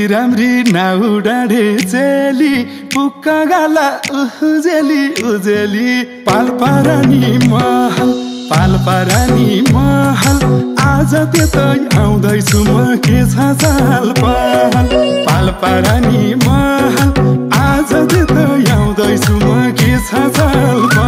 राम्री नाउ डाँडे चेली पुक्का गाला उजेली उजेली पाल्पारानी महल आज त्यतै आउँदैछु म के छ चाल पहल पाल्पारानी महल आज त्यतै आउँदैछु म के छ चाल